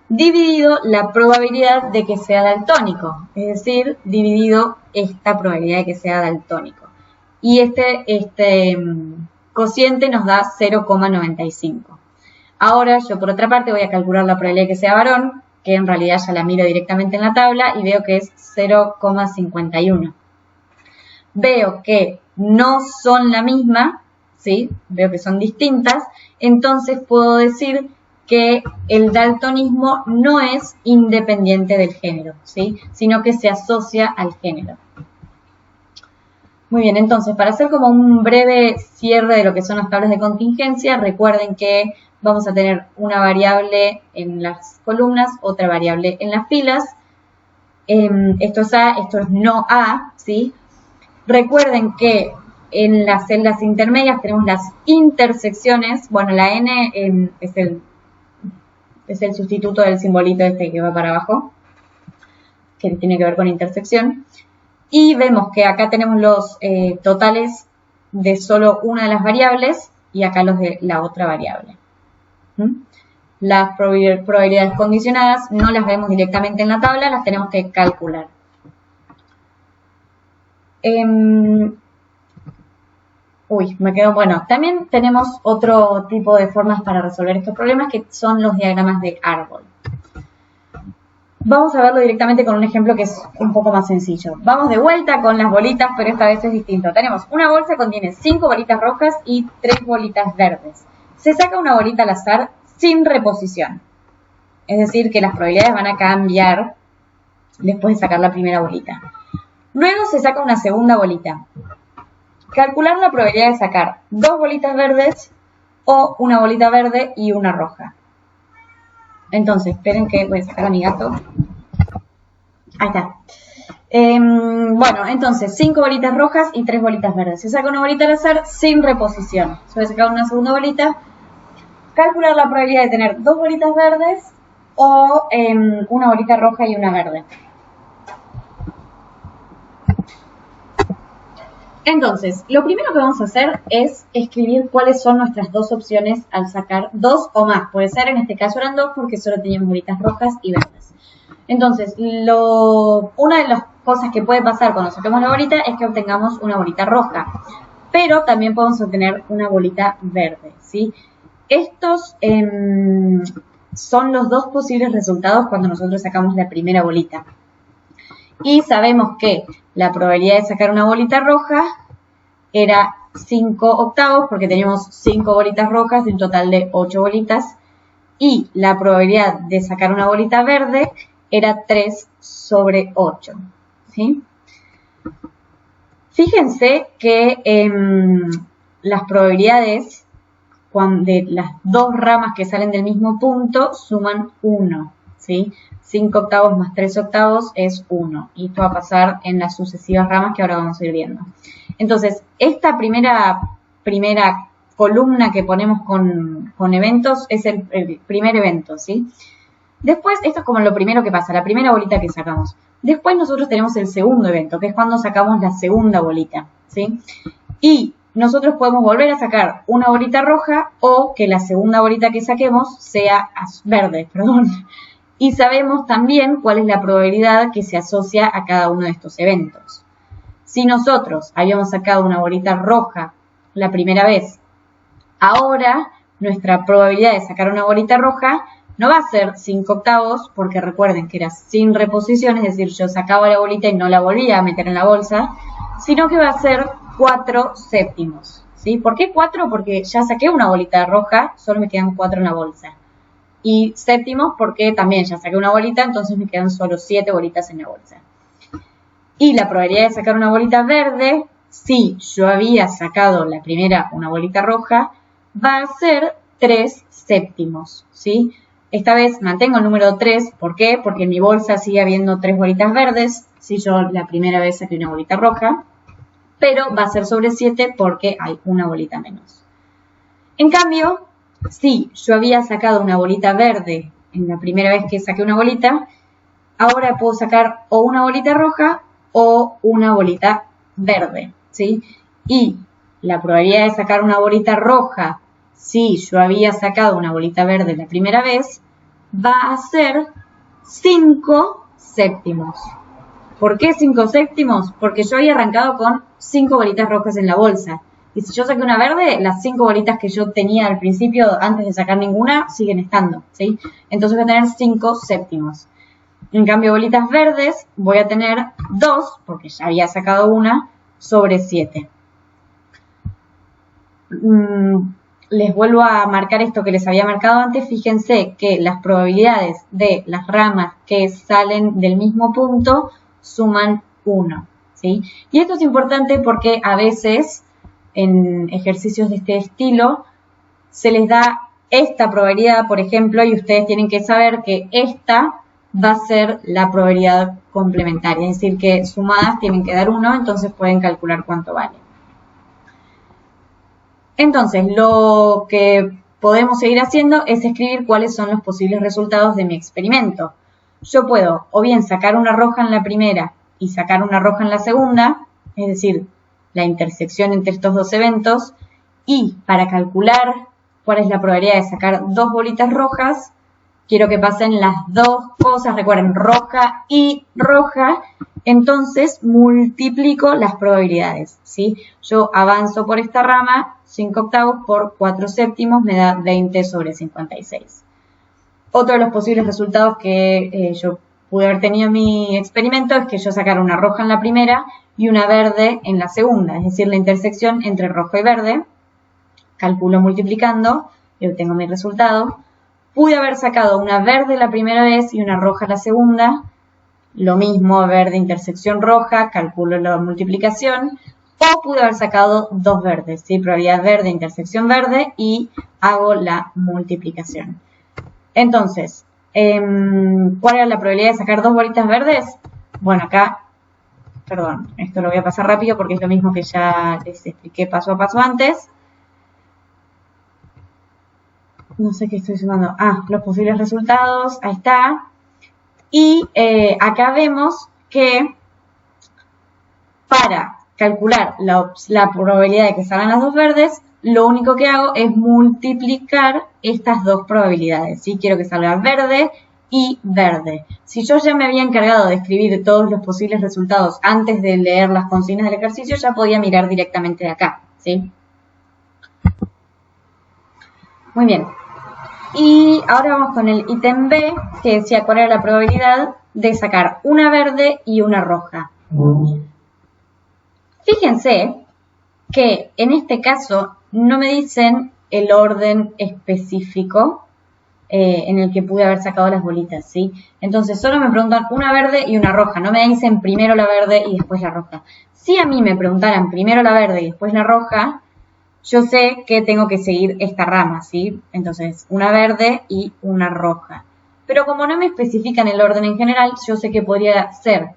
dividido la probabilidad de que sea daltónico, es decir, dividido esta probabilidad de que sea daltónico. Y este cociente nos da 0,95. Ahora yo por otra parte voy a calcular la probabilidad de que sea varón, que en realidad ya la miro directamente en la tabla y veo que es 0,51. Veo que no son la misma, ¿sí? Veo que son distintas, entonces puedo decir que el daltonismo no es independiente del género, ¿sí? Sino que se asocia al género. Muy bien, entonces, para hacer como un breve cierre de lo que son las tablas de contingencia, recuerden que vamos a tener una variable en las columnas, otra variable en las filas. Esto es A, esto es no A, ¿sí? Recuerden que en las celdas intermedias tenemos las intersecciones. Bueno, la N es el sustituto del simbolito este que va para abajo, que tiene que ver con intersección. Y vemos que acá tenemos los totales de solo una de las variables y acá los de la otra variable. Las probabilidades condicionadas no las vemos directamente en la tabla, las tenemos que calcular. Bueno, también tenemos otro tipo de formas para resolver estos problemas que son los diagramas de árbol. Vamos a verlo directamente con un ejemplo que es un poco más sencillo. Vamos de vuelta con las bolitas, pero esta vez es distinto. Tenemos una bolsa que contiene 5 bolitas rojas y 3 bolitas verdes. Se saca una bolita al azar sin reposición. Es decir, que las probabilidades van a cambiar después de sacar la primera bolita. Luego se saca una segunda bolita. Calcular la probabilidad de sacar 2 bolitas verdes o una bolita verde y una roja. Entonces, esperen que voy a sacar a mi gato. Ahí está. Bueno, entonces, 5 bolitas rojas y 3 bolitas verdes. Se saca una bolita al azar sin reposición. Se va a sacar una segunda bolita. Calcular la probabilidad de tener 2 bolitas verdes o una bolita roja y una verde. Entonces, lo primero que vamos a hacer es escribir cuáles son nuestras dos opciones al sacar 2 o más. Puede ser, en este caso eran 2 porque solo teníamos bolitas rojas y verdes. Entonces, una de las cosas que puede pasar cuando saquemos la bolita es que obtengamos una bolita roja. Pero también podemos obtener una bolita verde, ¿sí? Estos son los dos posibles resultados cuando nosotros sacamos la primera bolita. Y sabemos que la probabilidad de sacar una bolita roja era 5 octavos porque teníamos 5 bolitas rojas de un total de 8 bolitas. Y la probabilidad de sacar una bolita verde era 3 sobre 8. ¿Sí? Fíjense que las probabilidades de las dos ramas que salen del mismo punto suman 1. ¿Sí? 5 octavos más 3 octavos es 1. Y esto va a pasar en las sucesivas ramas que ahora vamos a ir viendo. Entonces, esta primera columna que ponemos con eventos es el primer evento, ¿sí? Después, esto es como lo primero que pasa, la primera bolita que sacamos. Después nosotros tenemos el segundo evento, que es cuando sacamos la segunda bolita, ¿sí? Y nosotros podemos volver a sacar una bolita roja o que la segunda bolita que saquemos sea verde, perdón. Y sabemos también cuál es la probabilidad que se asocia a cada uno de estos eventos. Si nosotros habíamos sacado una bolita roja la primera vez, ahora nuestra probabilidad de sacar una bolita roja no va a ser 5 octavos, porque recuerden que era sin reposición, es decir, yo sacaba la bolita y no la volvía a meter en la bolsa, sino que va a ser 4 séptimos. ¿Sí? ¿Por qué 4? Porque ya saqué una bolita roja, solo me quedan 4 en la bolsa. Y séptimos porque también ya saqué una bolita, entonces me quedan solo 7 bolitas en la bolsa. Y la probabilidad de sacar una bolita verde, si yo había sacado la primera una bolita roja, va a ser 3 séptimos, ¿sí? Esta vez mantengo el número 3, ¿por qué? Porque en mi bolsa sigue habiendo 3 bolitas verdes, si yo la primera vez saqué una bolita roja, pero va a ser sobre 7 porque hay una bolita menos. En cambio, si yo había sacado una bolita verde en la primera vez que saqué una bolita, ahora puedo sacar o una bolita roja o una bolita verde, ¿sí? Y la probabilidad de sacar una bolita roja, si yo había sacado una bolita verde la primera vez, va a ser 5 séptimos. ¿Por qué 5 séptimos? Porque yo había arrancado con 5 bolitas rojas en la bolsa. Y si yo saqué una verde, las 5 bolitas que yo tenía al principio, antes de sacar ninguna, siguen estando, ¿sí? Entonces voy a tener 5 séptimos. En cambio, bolitas verdes, voy a tener 2, porque ya había sacado una, sobre 7. Les vuelvo a marcar esto que les había marcado antes. Fíjense que las probabilidades de las ramas que salen del mismo punto suman 1, ¿sí? Y esto es importante porque a veces en ejercicios de este estilo se les da esta probabilidad, por ejemplo, y ustedes tienen que saber que esta va a ser la probabilidad complementaria, es decir, que sumadas tienen que dar 1, entonces pueden calcular cuánto vale. Entonces, lo que podemos seguir haciendo es escribir cuáles son los posibles resultados de mi experimento. Yo puedo o bien sacar una roja en la primera y sacar una roja en la segunda, es decir, la intersección entre estos dos eventos, y para calcular cuál es la probabilidad de sacar dos bolitas rojas, quiero que pasen las dos cosas, recuerden, roja y roja, entonces multiplico las probabilidades, ¿sí? Yo avanzo por esta rama, 5 octavos por 4 séptimos me da 20 sobre 56. Otro de los posibles resultados que yo pude haber tenido en mi experimento es que yo sacara una roja en la primera y una verde en la segunda, es decir, la intersección entre rojo y verde. Calculo multiplicando y obtengo mi resultado. Pude haber sacado una verde la primera vez y una roja la segunda. Lo mismo, verde, intersección roja, calculo la multiplicación. O pude haber sacado dos verdes, ¿sí? Probabilidad verde, intersección verde y hago la multiplicación. Entonces, ¿cuál era la probabilidad de sacar dos bolitas verdes? Bueno, acá, perdón, esto lo voy a pasar rápido porque es lo mismo que ya les expliqué paso a paso antes. No sé qué estoy sumando. Los posibles resultados. Ahí está. Y acá vemos que para calcular la probabilidad de que salgan las dos verdes, lo único que hago es multiplicar estas dos probabilidades. ¿Sí? Quiero que salga verde y verde. Si yo ya me había encargado de escribir todos los posibles resultados antes de leer las consignas del ejercicio, ya podía mirar directamente de acá. ¿Sí? Muy bien. Y ahora vamos con el ítem B, que decía cuál era la probabilidad de sacar una verde y una roja. Fíjense que en este caso no me dicen el orden específico en el que pude haber sacado las bolitas, ¿sí? Entonces solo me preguntan una verde y una roja, no me dicen primero la verde y después la roja. Si a mí me preguntaran primero la verde y después la roja, yo sé que tengo que seguir esta rama, ¿sí? Entonces, una verde y una roja. Pero como no me especifican el orden en general, yo sé que podría ser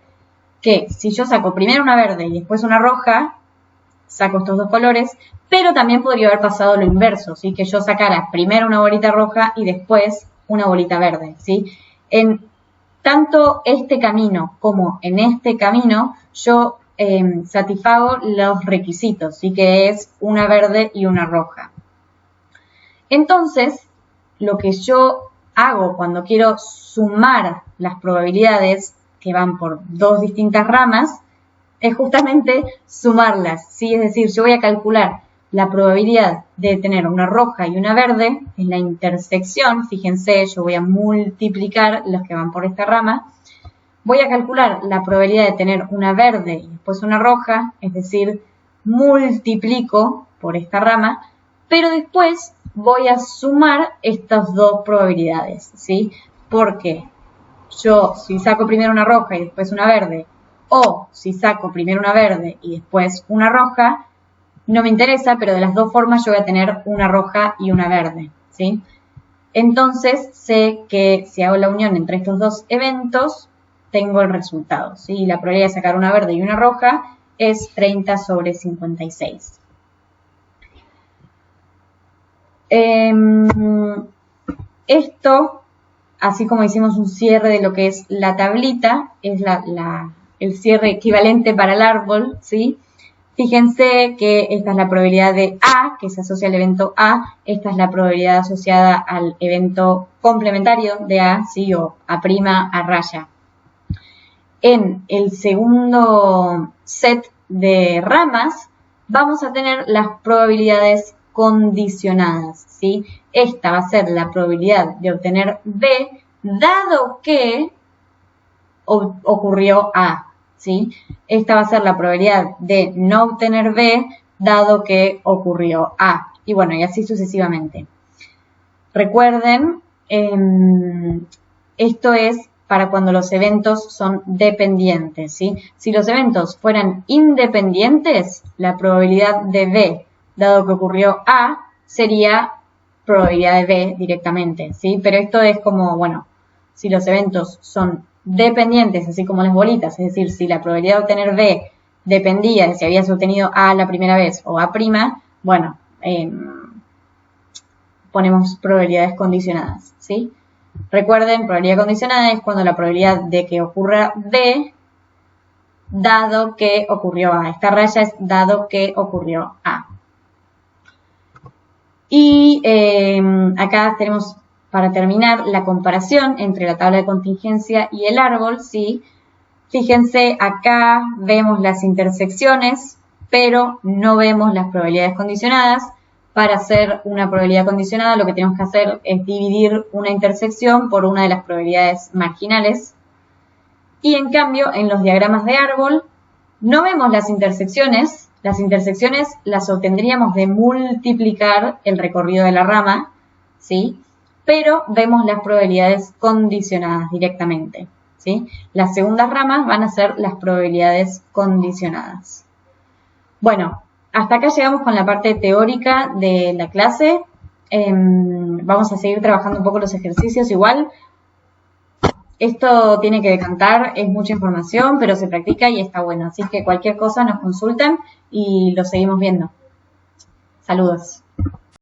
que si yo saco primero una verde y después una roja, saco estos dos colores, pero también podría haber pasado lo inverso, ¿sí? Que yo sacara primero una bolita roja y después una bolita verde, ¿sí? En tanto este camino como en este camino, yo satisfago los requisitos, ¿sí? Que es una verde y una roja. Entonces, lo que yo hago cuando quiero sumar las probabilidades que van por dos distintas ramas, es justamente sumarlas, ¿sí? Es decir, yo voy a calcular la probabilidad de tener una roja y una verde, en la intersección, fíjense, yo voy a multiplicar los que van por esta rama. Voy a calcular la probabilidad de tener una verde y después una roja, es decir, multiplico por esta rama, pero después voy a sumar estas dos probabilidades, ¿sí? Porque yo, si saco primero una roja y después una verde, o si saco primero una verde y después una roja, no me interesa, pero de las dos formas yo voy a tener una roja y una verde, ¿sí? Entonces, sé que si hago la unión entre estos dos eventos, tengo el resultado, ¿sí? La probabilidad de sacar una verde y una roja es 30 sobre 56. Esto, así como hicimos un cierre de lo que es la tablita, es el cierre equivalente para el árbol, ¿sí? Fíjense que esta es la probabilidad de A, que se asocia al evento A. Esta es la probabilidad asociada al evento complementario de A, ¿sí? O A', A raya. En el segundo set de ramas vamos a tener las probabilidades condicionadas, ¿sí? Esta va a ser la probabilidad de obtener B, dado que ocurrió A, ¿sí? Esta va a ser la probabilidad de no obtener B, dado que ocurrió A. Y bueno, y así sucesivamente. Recuerden, esto es para cuando los eventos son dependientes, ¿sí? Si los eventos fueran independientes, la probabilidad de B, dado que ocurrió A, sería probabilidad de B directamente, ¿sí? Pero esto es como, bueno, si los eventos son dependientes, así como las bolitas, es decir, si la probabilidad de obtener B dependía de si habías obtenido A la primera vez o A', bueno, ponemos probabilidades condicionadas, ¿sí? Recuerden, probabilidad condicionada es cuando la probabilidad de que ocurra B, dado que ocurrió A. Esta raya es dado que ocurrió A. Y acá tenemos, para terminar, la comparación entre la tabla de contingencia y el árbol, ¿sí? Fíjense, acá vemos las intersecciones, pero no vemos las probabilidades condicionadas. Para hacer una probabilidad condicionada, lo que tenemos que hacer es dividir una intersección por una de las probabilidades marginales. Y en cambio, en los diagramas de árbol, no vemos las intersecciones. Las intersecciones las obtendríamos de multiplicar el recorrido de la rama, ¿sí? Pero vemos las probabilidades condicionadas directamente, ¿sí? Las segundas ramas van a ser las probabilidades condicionadas. Bueno, hasta acá llegamos con la parte teórica de la clase. Vamos a seguir trabajando un poco los ejercicios igual. Esto tiene que decantar, es mucha información, pero se practica y está bueno. Así que cualquier cosa nos consultan y lo seguimos viendo. Saludos.